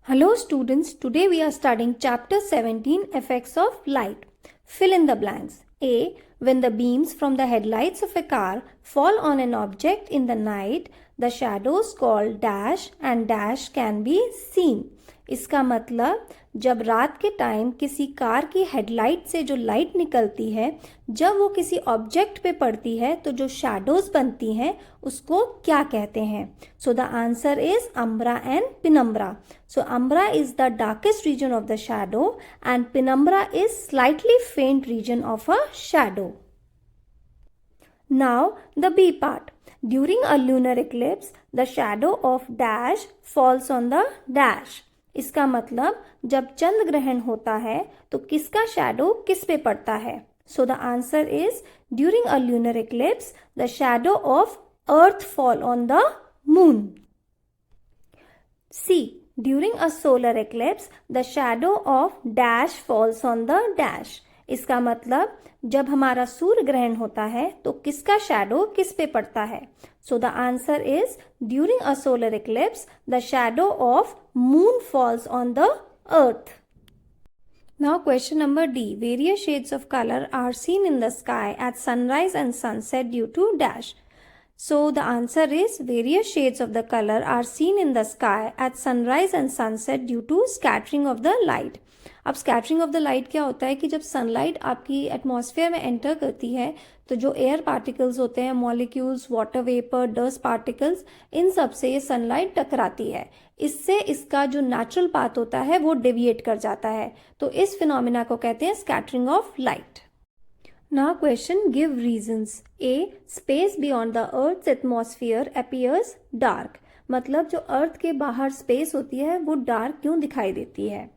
Hello students, today we are studying chapter 17 effects of light. Fill in the blanks. A. When the beams from the headlights of a car fall on an object in the night, the shadows called dash and dash can be seen. इसका मतलब जब रात के time किसी car की headlight से जो light निकलती है, जब वो किसी ऑब्जेक्ट पे पड़ती है तो जो शैडोज बनती हैं उसको क्या कहते हैं? So the answer is umbra and penumbra. So umbra is the darkest region of the shadow and penumbra is slightly faint region of a shadow. Now the B part. During a lunar eclipse, the shadow of dash falls on the dash. इसका मतलब जब चंद्र ग्रहण होता है तो किसका shadow किस पे पड़ता है? So the answer is during a lunar eclipse the shadow of earth fall on the moon. C. During a solar eclipse the shadow of dash falls on the dash. इसका मतलब जब हमारा सूर्य ग्रहण होता है तो किसका शैडो किस पे पड़ता है? So the answer is during a solar eclipse the shadow of moon false on the earth. Now question number D. Various shades of color are seen in the sky at sunrise and sunset due to dash. So the answer is various shades of the color are seen in the sky at sunrise and sunset due to scattering of the light. अब scattering of the light क्या होता है कि जब sunlight आपकी atmosphere में enter करती है तो जो एयर पार्टिकल्स होते हैं, molecules, water vapour, dust particles, इन सब से ये सनलाइट टकराती है. इससे इसका जो नेचुरल पाथ होता है वो डेविएट कर जाता है. तो इस फिनोमिना को कहते हैं scattering of light. Now question, give reasons. A. Space beyond the Earth's atmosphere appears dark. मतलब जो अर्थ के बाहर स्पेस होती है वो डार्क क्यों दिखाई देती है?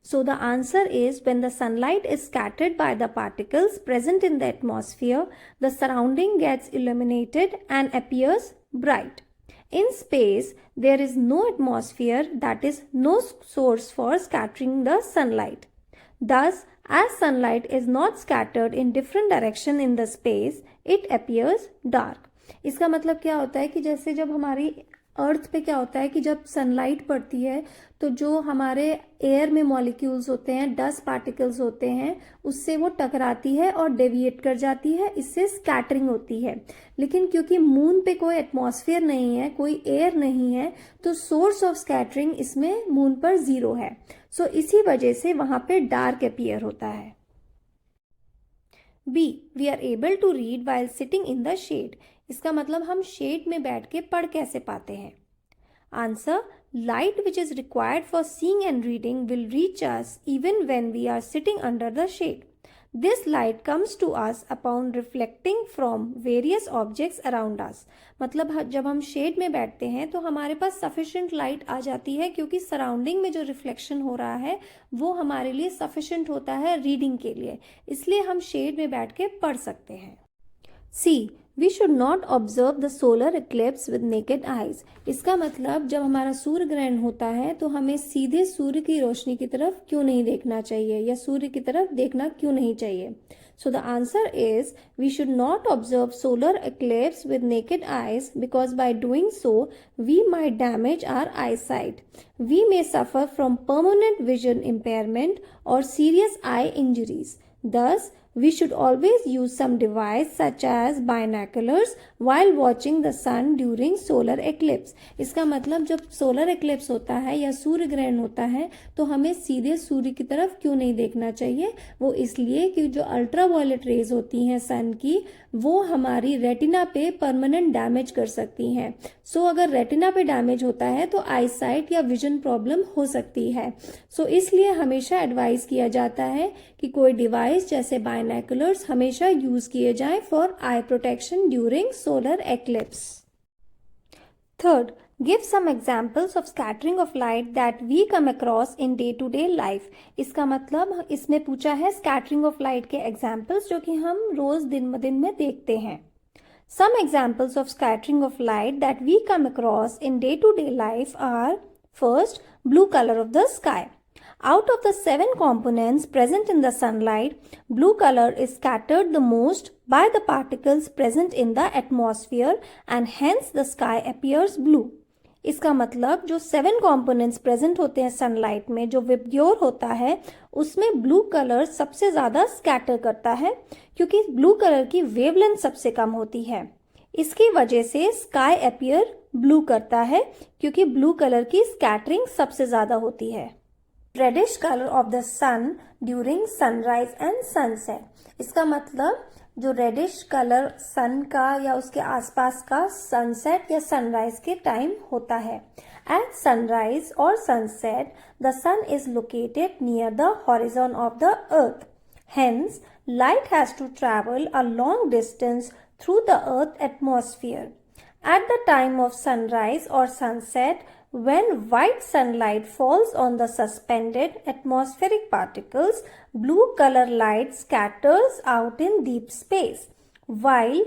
So the answer is when the sunlight is scattered by the particles present in the atmosphere, the surrounding gets illuminated and appears bright. In space, there is no atmosphere, that is no source for scattering the sunlight. Thus, as sunlight is not scattered in different direction in the space, it appears dark. इसका मतलब क्या होता है कि जैसे जब हमारी अर्थ पे क्या होता है कि जब सनलाइट पड़ती है तो जो हमारे एयर में मॉलिक्यूल्स होते हैं, डस्ट पार्टिकल्स होते हैं, उससे वो टकराती है और डेविएट कर जाती है, इससे स्कैटरिंग होती है. लेकिन क्योंकि मून पे कोई एटमॉस्फेयर नहीं है, कोई एयर नहीं है, तो सोर्स ऑफ स्कैटरिंग इसमें मून पर जीरो है. सो इसी वजह से वहां पे डार्क अपीयर होता है. B. We are able to read while sitting in the shade. इसका मतलब हम शेड में बैठ के पढ़ कैसे पाते हैं? Answer, light which is required for seeing and reading will reach us even when we are sitting under the shade. This light comes to us upon reflecting from various objects around us. मतलब जब हम shade में बैठते हैं तो हमारे पास sufficient light आ जाती है क्योंकि सराउंडिंग में जो रिफ्लेक्शन हो रहा है वो हमारे लिए sufficient होता है रीडिंग के लिए, इसलिए हम शेड में बैठ के पढ़ सकते हैं. C. We should not observe the solar eclipse with naked eyes. इसका मतलब जब हमारा सूर्य ग्रहण होता है तो हमें सीधे सूर्य की रोशनी की तरफ क्यों नहीं देखना चाहिए या सूर्य की तरफ देखना क्यों नहीं चाहिए? So the answer is we should not observe solar eclipse with naked eyes because by doing so we might damage our eye sight. We may suffer from permanent vision impairment और serious eye injuries. Thus, we should always use some device such as binoculars while watching the sun during solar eclipse. इसका मतलब जब solar eclipse होता है या सूर्य ग्रहण होता है तो हमें सीधे सूर्य की तरफ क्यों नहीं देखना चाहिए? वो इसलिए कि जो अल्ट्रा वायलेट रेज होती हैं सन की वो हमारी रेटिना पे परमानेंट डैमेज कर सकती हैं. सो अगर रेटिना पे डैमेज होता है तो आई साइट या विजन प्रॉब्लम हो सकती है. सो इसलिए हमेशा एडवाइस किया जाता है कि कोई डिवाइस जैसे बायनैकुलर्स हमेशा यूज किए जाएं for eye protection during solar eclipse. Third, give some examples of scattering of light that we come across in day to day life. इसका मतलब इसमें पूछा है स्कैटरिंग ऑफ लाइट के एग्जाम्पल्स जो कि हम रोज दिन ब दिन में देखते हैं. Some examples of scattering of light that we come across in day-to-day life are: first, blue color of the sky. Out of the 7 components present in the sunlight, blue color is scattered the most by the particles present in the atmosphere and hence the sky appears blue. इसका मतलब जो 7 components present होते हैं sunlight में, जो VIBGYOR होता है उसमें ब्लू कलर सबसे ज़्यादा स्कैटर करता है क्योंकि ब्लू कलर की वेवलेंथ सबसे कम होती है। इसकी वजह से स्काई अपीयर ब्लू करता है क्योंकि ब्लू कलर की स्कैटरिंग सबसे ज़्यादा होती है। Reddish colour of the sun during sunrise and sunset, इसका मतलब जो रेडिश कलर सन का या उसके आसपास का सनसेट या सनराइज के टाइम होता है। एट सनराइज और sunset the sun is located near the horizon of the earth, hence light has to travel a long distance through the earth atmosphere. At the time of sunrise or sunset, when white sunlight falls on the suspended atmospheric particles, blue color light scatters out in deep space, while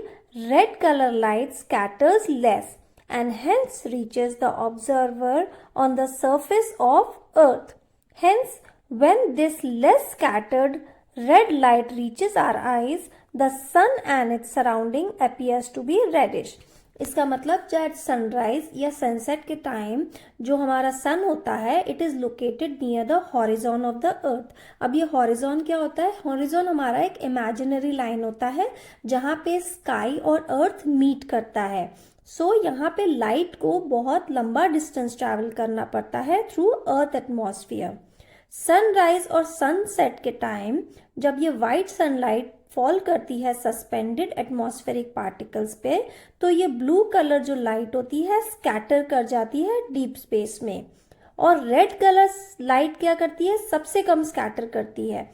red color light scatters less and hence reaches the observer on the surface of earth. Hence, when this less scattered red light reaches our eyes, the sun and its surrounding appears to be reddish. इसका मतलब जब sunrise या sunset के time जो हमारा सन होता है it is located near the horizon of the earth. अब ये हॉरिजॉन क्या होता है? हॉरिजॉन हमारा एक इमेजिनरी लाइन होता है जहाँ पे स्काई और अर्थ मीट करता है। सो यहाँ पे लाइट को बहुत लंबा डिस्टेंस ट्रैवल करना पड़ता है थ्रू अर्थ एटमॉस्फेयर। सनराइज और सनसेट के टाइम जब ये वाइट सनलाइट फॉल करती है सस्पेंडेड एटमॉस्फेरिक पार्टिकल्स पे, तो ये ब्लू कलर जो लाइट होती है स्कैटर कर जाती है डीप स्पेस में, और रेड कलर लाइट क्या करती है? सबसे कम स्कैटर करती है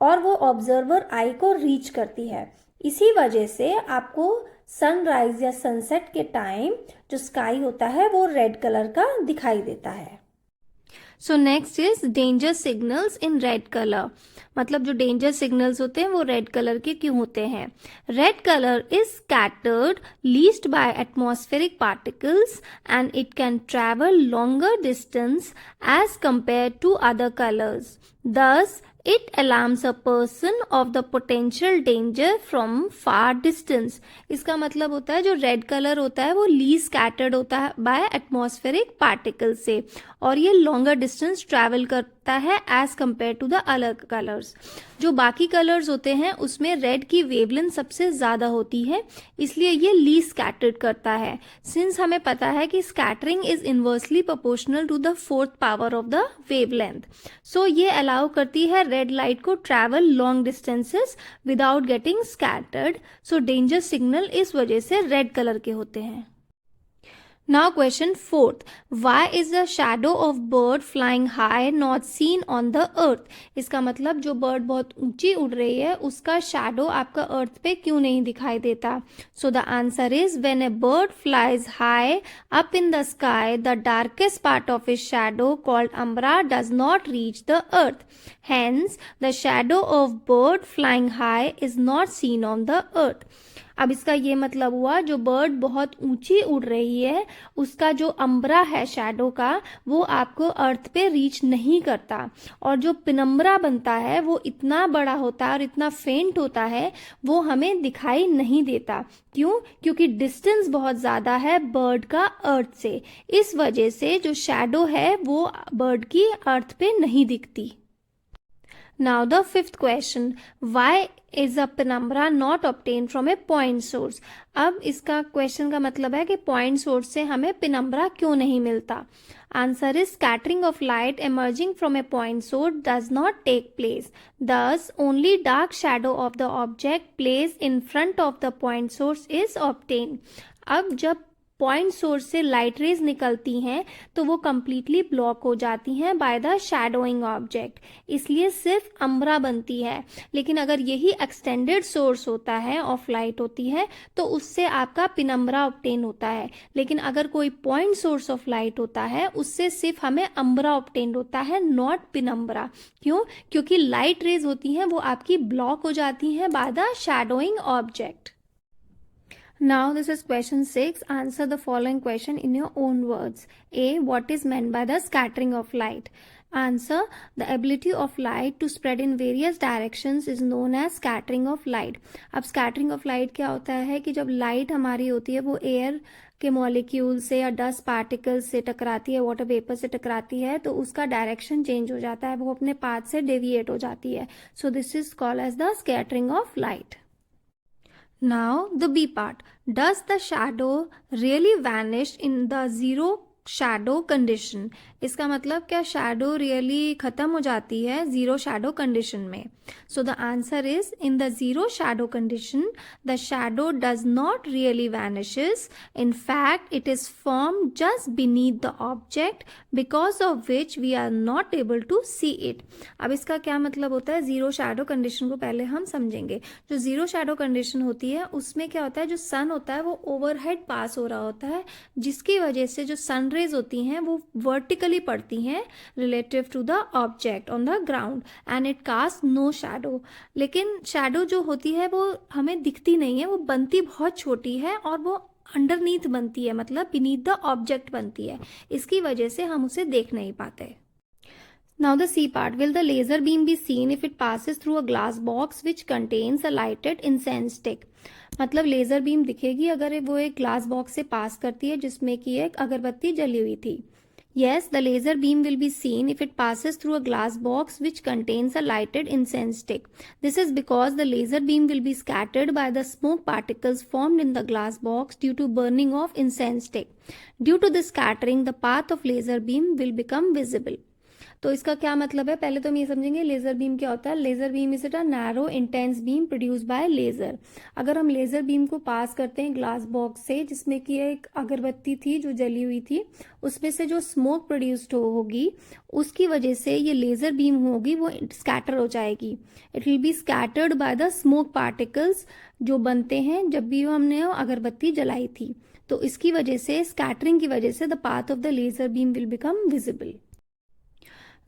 और वो ऑब्जर्वर आई को रीच करती है। इसी वजह से आपको सनराइज या सनसेट के टाइम जो स्काई होता है वो रेड कलर का दिखाई देता है। So next is danger signals in red colour, मतलब जो डेंजर सिग्नल्स होते हैं वो रेड कलर के क्यों होते हैं? Red colour is scattered least by atmospheric particles and it can travel longer distance as compare to other colours, thus it alarms a person of the potential danger from far distance. इसका मतलब होता है जो red colour होता है वो least scattered होता है बाय एटमॉस्फेरिक पार्टिकल से और ये लॉन्गर डिस्टेंस ट्रैवल करता है as compare to the other colours. जो बाकी कलर्स होते हैं उसमें रेड की वेवलेंथ सबसे ज़्यादा होती है, इसलिए ये लीस्ट स्कैटर्ड करता है। सिंस हमें पता है कि scattering is inversely proportional to the 4th power of the wavelength, so ये अलाउ करती है रेड लाइट को travel long distances without getting scattered. So danger signal इस वजह से रेड कलर के होते हैं। Now question 4th, why is the shadow of bird flying high not seen on the earth? इसका मतलब जो बर्ड बहुत ऊंची उड़ रही है उसका शैडो आपका अर्थ पे क्यों नहीं दिखाई देता? So the answer is when a bird flies high up in the sky, the darkest part of his shadow called umbra does not reach the earth. Hence, the shadow of bird flying high is not seen on the earth. अब इसका ये मतलब हुआ जो bird बहुत ऊंची उड़ रही है उसका जो अम्ब्रा है शैडो का वो आपको अर्थ पे रीच नहीं करता, और जो पिनम्बरा बनता है वो इतना बड़ा होता है और इतना फेंट होता है वो हमें दिखाई नहीं देता। क्यों? क्योंकि डिस्टेंस बहुत ज़्यादा है बर्ड का अर्थ से, इस वजह से जो शैडो है वो बर्ड की अर्थ पे नहीं दिखती। Now the 5th question, why is a penumbra not obtained from a point source? अब इसका क्वेश्चन का मतलब है कि पॉइंट सोर्स से हमें पेनम्ब्रा क्यों नहीं मिलता? Answer is scattering of light emerging from a point source does not take place. Thus, only dark shadow of the object placed in front of the point source is obtained. अब जब point source से light rays निकलती हैं तो वो completely block हो जाती हैं बाय द शैडोइंग ऑब्जेक्ट, इसलिए सिर्फ अम्ब्रा बनती है। लेकिन अगर यही एक्सटेंडेड सोर्स होता है ऑफ लाइट होती है तो उससे आपका पिनम्ब्रा ऑब्टेन होता है, लेकिन अगर कोई पॉइंट सोर्स ऑफ लाइट होता है उससे सिर्फ हमें अम्ब्रा ऑब्टेन होता है, नॉट पिनम्ब्रा। क्यों? क्योंकि लाइट रेज होती हैं वो आपकी ब्लॉक हो जाती हैं by the shadowing object. Now this is question 6. Answer the following question in your own words. A. What is meant by the scattering of light? Answer. The ability of light to spread in various directions is known as scattering of light. अब scattering of light क्या होता है कि जब light हमारी होती है वो air के मॉलिक्यूल से या डस्ट पार्टिकल्स से टकराती है, वाटर वेपर से टकराती है, तो उसका डायरेक्शन चेंज हो जाता है, वो अपने पाथ से डेविएट हो जाती है. So this is called as the scattering of light. Now the B part. Does the shadow really vanish in the zero shadow condition? इसका मतलब क्या शैडो रियली खत्म हो जाती है जीरो शैडो कंडीशन में? So the answer is in the zero shadow condition the shadow does not really vanishes. In fact it is form just beneath the object because of which we are not able to see it. अब इसका क्या मतलब होता है? Zero shadow condition को पहले हम समझेंगे. जो जीरो शैडो कंडीशन होती है उसमें क्या होता है, जो सन होता है वो ओवरहेड पास हो रहा होता है, जिसकी वजह से जो सन रेज होती हैं वो वर्टिकली पड़ती हैं relative to the object on the ground and it cast no shadow. लेकिन शैडो जो होती है वो हमें दिखती नहीं है, वो बनती बहुत छोटी है और वो अंडरनीथ बनती है, मतलब बीनीथ द ऑब्जेक्ट बनती है. इसकी वजह से हम उसे देख नहीं पाते. Now the C part. Will the laser beam be seen if it passes through a glass box which contains a lighted incense stick? मतलब लेजर बीम दिखेगी अगर वो एक ग्लास बॉक्स से पास करती है जिसमें कि एक अगरबत्ती जली हुई थी. Yes, the laser beam will be seen if it passes through a glass box which contains a lighted incense stick. This is because the laser beam will be scattered by the smoke particles formed in the glass box due to burning of incense stick. Due to this scattering, the path of laser beam will become visible. तो इसका क्या मतलब है? पहले तो हम ये समझेंगे लेजर बीम क्या होता है. Laser beam is it a narrow intense beam produce by laser. अगर हम लेजर बीम को पास करते हैं ग्लास बॉक्स से जिसमें कि एक अगरबत्ती थी जो जली हुई थी, उसमें से जो स्मोक प्रोड्यूस्ड होगी उसकी वजह से ये लेजर बीम होगी वो स्कैटर हो जाएगी. It will be scattered by the smoke particles जो बनते हैं जब भी हमने अगरबत्ती जलाई थी. तो इसकी वजह से, स्कैटरिंग की वजह से, the path of the laser beam will become visible.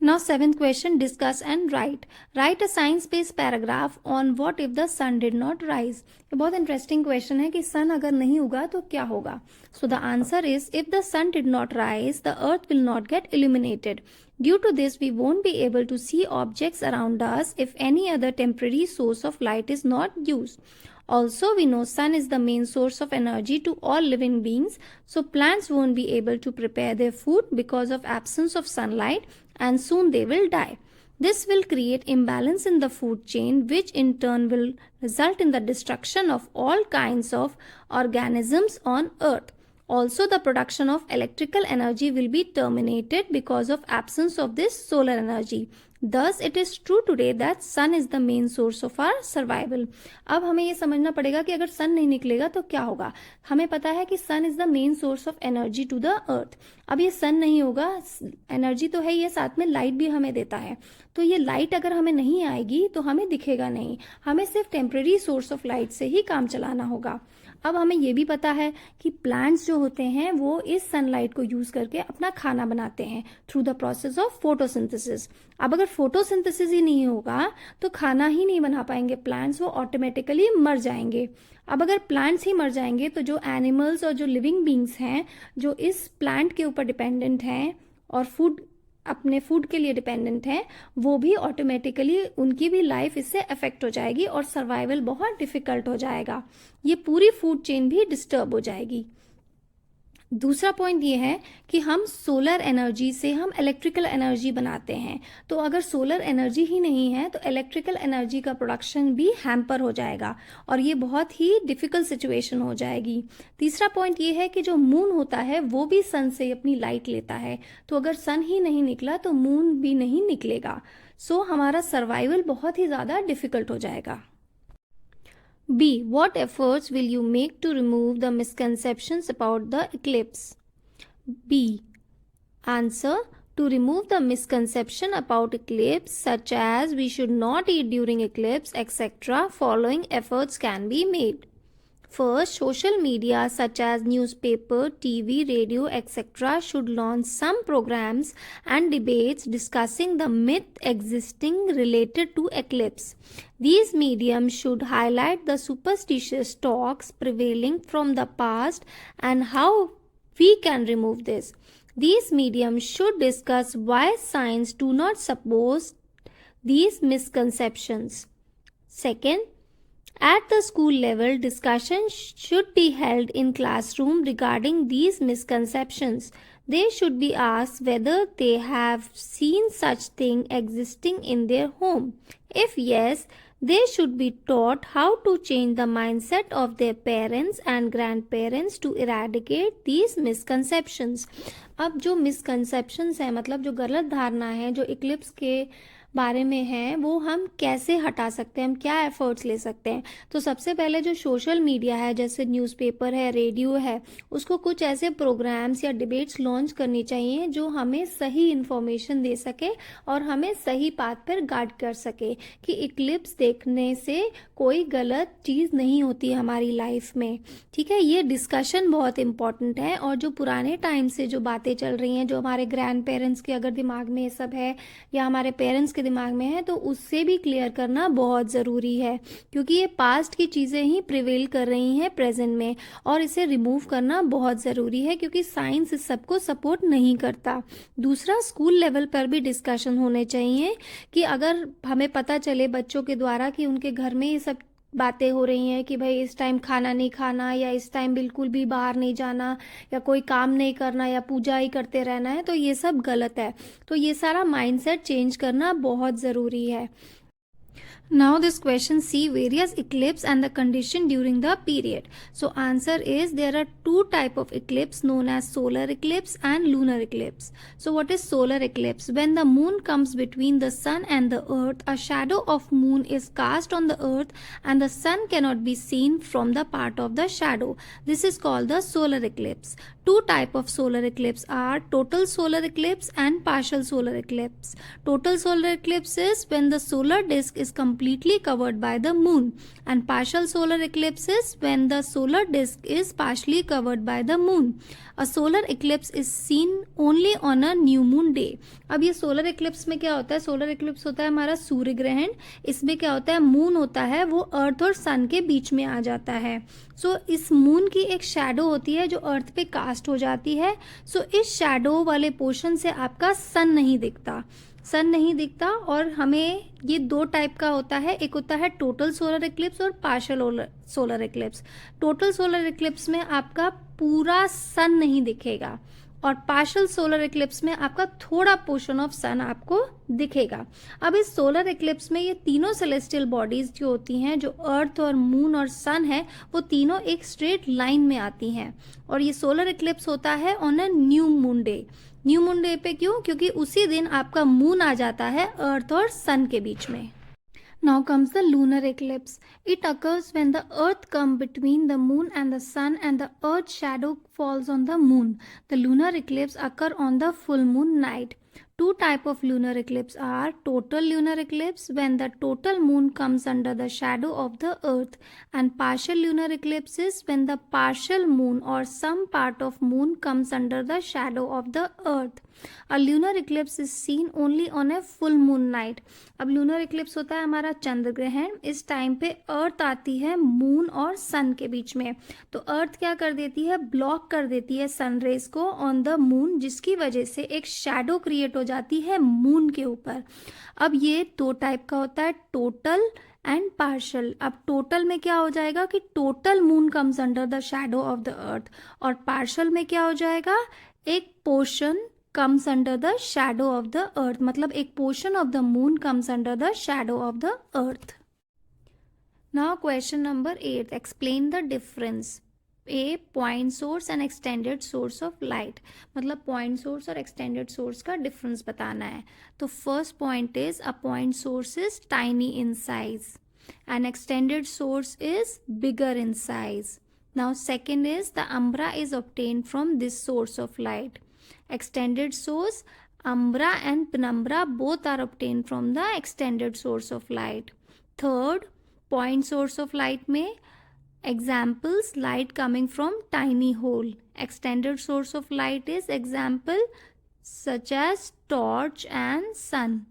Now seventh question, discuss and write. Write a science-based paragraph on what if the sun did not rise. ये बहुत इंटरेस्टिंग क्वेश्चन है कि सन अगर नहीं उगा तो क्या होगा. So the answer is if the sun did not rise, the earth will not get illuminated. Due to this, we won't be able to see objects around us if any other temporary source of light is not used. Also, we know sun is the main source of energy to all living beings, so plants won't be able to prepare their food because of absence of sunlight and soon they will die. This will create imbalance in the food chain, which in turn will result in the destruction of all kinds of organisms on earth. Also, the production of electrical energy will be terminated because of absence of this solar energy. Thus, it is true today that sun is the main source of our survival. अब हमें ये समझना पड़ेगा कि अगर सन नहीं निकलेगा तो क्या होगा. हमें पता है कि sun is the main source of energy to the earth. अब ये सन नहीं होगा, एनर्जी तो है, ये साथ में लाइट भी हमें देता है. तो ये लाइट अगर हमें नहीं आएगी तो हमें दिखेगा नहीं. हमें सिर्फ टेम्परेरी सोर्स ऑफ लाइट से ही काम चलाना होगा. अब हमें ये भी पता है कि प्लांट्स जो होते हैं वो इस सनलाइट को यूज करके अपना खाना बनाते हैं through the process of photosynthesis. अब अगर फोटोसिंथेसिस ही नहीं होगा तो खाना ही नहीं बना पाएंगे प्लांट्स, वो ऑटोमेटिकली मर जाएंगे. अब अगर प्लांट्स ही मर जाएंगे तो जो एनिमल्स और जो लिविंग बींग्स हैं जो इस प्लांट के ऊपर डिपेंडेंट हैं और अपने फूड के लिए डिपेंडेंट हैं, वो भी ऑटोमेटिकली, उनकी भी लाइफ इससे अफेक्ट हो जाएगी और सर्वाइवल बहुत डिफिकल्ट हो जाएगा. ये पूरी फूड चेन भी डिस्टर्ब हो जाएगी. दूसरा पॉइंट ये है कि हम सोलर एनर्जी से हम इलेक्ट्रिकल एनर्जी बनाते हैं. तो अगर सोलर एनर्जी ही नहीं है तो इलेक्ट्रिकल एनर्जी का प्रोडक्शन भी हैम्पर हो जाएगा और ये बहुत ही डिफिकल्ट सिचुएशन हो जाएगी. तीसरा पॉइंट ये है कि जो मून होता है वो भी सन से अपनी लाइट लेता है. तो अगर सन ही नहीं निकला तो मून भी नहीं निकलेगा. सो हमारा सर्वाइवल बहुत ही ज़्यादा डिफिकल्ट हो जाएगा. B. What efforts will you make to remove the misconceptions about the eclipse? B. Answer. To remove the misconception about eclipse such as we should not eat during eclipse, etc., following efforts can be made. First, social media such as newspaper, TV, radio, etc. should launch some programs and debates discussing the myth existing related to eclipse. These mediums should highlight the superstitious talks prevailing from the past and how we can remove this. These mediums should discuss why science do not support these misconceptions. Second, At the school level, discussion should be held in classroom regarding these misconceptions. They should be asked whether they have seen such thing existing in their home. If yes, they should be taught how to change the mindset of their parents and grandparents to eradicate these misconceptions. अब जो misconceptions है मतलब जो गलत धारणा है जो Eclipse के बारे में है वो हम कैसे हटा सकते हैं, हम क्या एफर्ट्स ले सकते हैं। तो सबसे पहले जो सोशल मीडिया है जैसे न्यूज़पेपर है, रेडियो है, उसको कुछ ऐसे प्रोग्राम्स या डिबेट्स लॉन्च करनी चाहिए जो हमें सही इन्फॉर्मेशन दे सके और हमें सही पाथ पर गाइड कर सके कि इक्लिप्स देखने से कोई गलत चीज़ नहीं होती हमारी लाइफ में। ठीक है, ये डिस्कशन बहुत इम्पॉर्टेंट है। और जो पुराने टाइम से जो बातें चल रही हैं, जो हमारे ग्रैंड पेरेंट्स के अगर दिमाग में ये सब है या हमारे पेरेंट्स के दिमाग में है, तो उससे भी क्लियर करना बहुत ज़रूरी है, क्योंकि ये पास्ट की चीज़ें ही प्रिवेल कर रही हैं प्रेजेंट में, और इसे रिमूव करना बहुत ज़रूरी है क्योंकि साइंस इस सबको सपोर्ट नहीं करता। दूसरा, स्कूल लेवल पर भी डिस्कशन होने चाहिए कि अगर हमें पता चले बच्चों के द्वारा कि उनके घर में ये सब बातें हो रही हैं कि भाई इस टाइम खाना नहीं खाना या इस टाइम बिल्कुल भी बाहर नहीं जाना या कोई काम नहीं करना या पूजा ही करते रहना है, तो ये सब गलत है। तो ये सारा माइंडसेट चेंज करना बहुत ज़रूरी है। Now this question see various eclipse and the condition during the period. So answer is there are two type of eclipse known as solar eclipse and lunar eclipse. So what is solar eclipse? When the moon comes between the sun and the earth, a shadow of moon is cast on the earth and the sun cannot be seen from the part of the shadow. This is called the solar eclipse. Two type of solar eclipse are total solar eclipse and partial solar eclipse. Total solar eclipse is when the solar disk is completely covered by the moon, and partial solar eclipse is when the solar disk is partially covered by the moon. A solar eclipse is seen only on a new moon day. अब ये solar Eclipse में क्या होता है? Solar Eclipse होता है हमारा सूर्य ग्रहण। इसमें क्या होता है? मून होता है वो अर्थ और सन के बीच में आ जाता है। सो इस मून की एक शैडो होती है जो अर्थ पे कास्ट हो जाती है। सो इस शैडो वाले पोर्शन से आपका सन नहीं दिखता और हमें ये दो टाइप का होता है। एक होता है टोटल सोलर इक्लिप्स और partial solar Eclipse. Total solar Eclipse में आपका पूरा सन नहीं दिखेगा और पार्शियल सोलर इक्लिप्स में आपका थोड़ा पोर्शन ऑफ सन आपको दिखेगा। अब इस सोलर इक्लिप्स में ये तीनों सेलेस्टियल बॉडीज जो होती हैं, जो अर्थ और मून और सन है, वो तीनों एक स्ट्रेट लाइन में आती हैं। और ये सोलर इक्लिप्स होता है on a new moon day. New moon day पे क्यों? क्योंकि उसी दिन आपका मून आ जाता है अर्थ और सन के बीच में। Now comes the lunar eclipse. It occurs when the earth comes between the moon and the sun and the earth's shadow falls on the moon. The lunar eclipse occur on the full moon night. Two type of lunar eclipse are total lunar eclipse when the total moon comes under the shadow of the earth, and partial lunar eclipse is when the partial moon or some part of moon comes under the shadow of the earth. A lunar eclipse is seen only on a full moon night. अब lunar eclipse होता है हमारा चंद्र ग्रहण। इस time पे अर्थ आती है moon और सन के बीच में, तो अर्थ क्या कर देती है? ब्लॉक कर देती है सन रेज को ऑन द मून, जिसकी वजह से एक शैडो क्रिएट हो जाती है मून के ऊपर। अब ये दो टाइप का होता है, टोटल एंड पार्शियल। अब टोटल में क्या हो जाएगा कि total moon comes under the shadow of the अर्थ, और पार्शियल में क्या हो जाएगा? एक portion comes under the shadow of the earth, मतलब एक portion of the moon comes under the shadow of the earth. Now question number 8, explain the difference. A point source and extended source of light, मतलब point source और extended source का difference बताना है। तो first point is a point source is tiny in size and extended source is bigger in size. Now second is the umbra is obtained from this source of light. Extended source, umbra and penumbra both are obtained from the extended source of light. Third, point source of light में examples, light coming from tiny hole. Extended source of light is example such as torch and sun.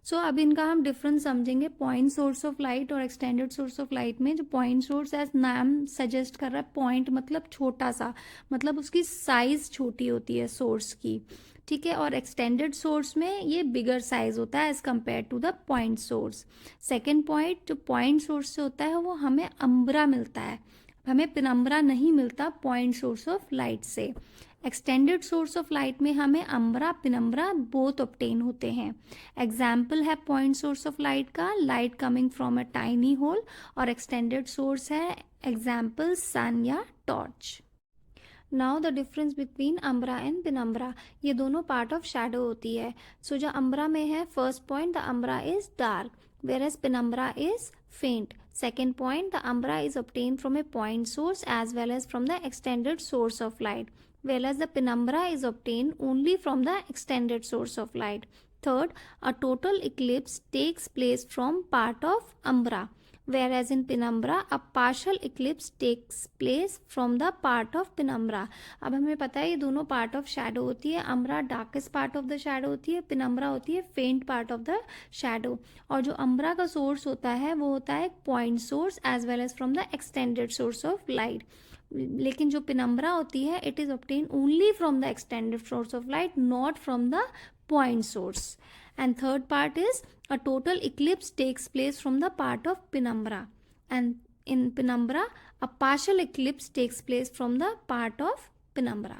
सो अब इनका हम difference समझेंगे point source of light और extended source of light में। जो point source as नाम suggest कर रहा है, पॉइंट मतलब छोटा सा, मतलब उसकी साइज छोटी होती है सोर्स की। ठीक है, और एक्सटेंडेड सोर्स में ये बिगर साइज होता है as compare to the point source. Second point, जो पॉइंट सोर्स से होता है वो हमें अम्ब्रा मिलता है, हमें पेनम्ब्रा नहीं मिलता पॉइंट सोर्स ऑफ लाइट से। एक्सटेंडेड सोर्स ऑफ लाइट में हमें अम्ब्रा पेनम्ब्रा बोथ ऑब्टेन होते हैं। एग्जाम्पल है पॉइंट सोर्स ऑफ लाइट का, light coming from a tiny hole, और एक्सटेंडेड सोर्स है एग्जाम्पल सन या torch. Now the difference between umbra and penumbra, ये दोनों पार्ट ऑफ शैडो होती है। सो जो अम्ब्रा में है, first point, the umbra is dark whereas penumbra is faint. Second point, the umbra is obtained from a point source as well as from the extended source of light, whereas the penumbra is obtained only from the extended source of light. Third, a total eclipse takes place from part of umbra, whereas in penumbra a partial eclipse takes place from the part of penumbra. अब हमें पता है ये दोनों part of shadow होती है, umbra darkest part of the shadow होती है, पेनम्ब्रा होती है फेंट पार्ट ऑफ द शैडो। और जो अम्ब्रा का सोर्स होता है वो होता है point source as well as from the extended source of light, लेकिन जो पेनम्ब्रा होती है it is obtain only from the extended source of light, not from the point source. And third part is a total eclipse takes place from the part of penumbra, and in penumbra a partial eclipse takes place from the part of penumbra.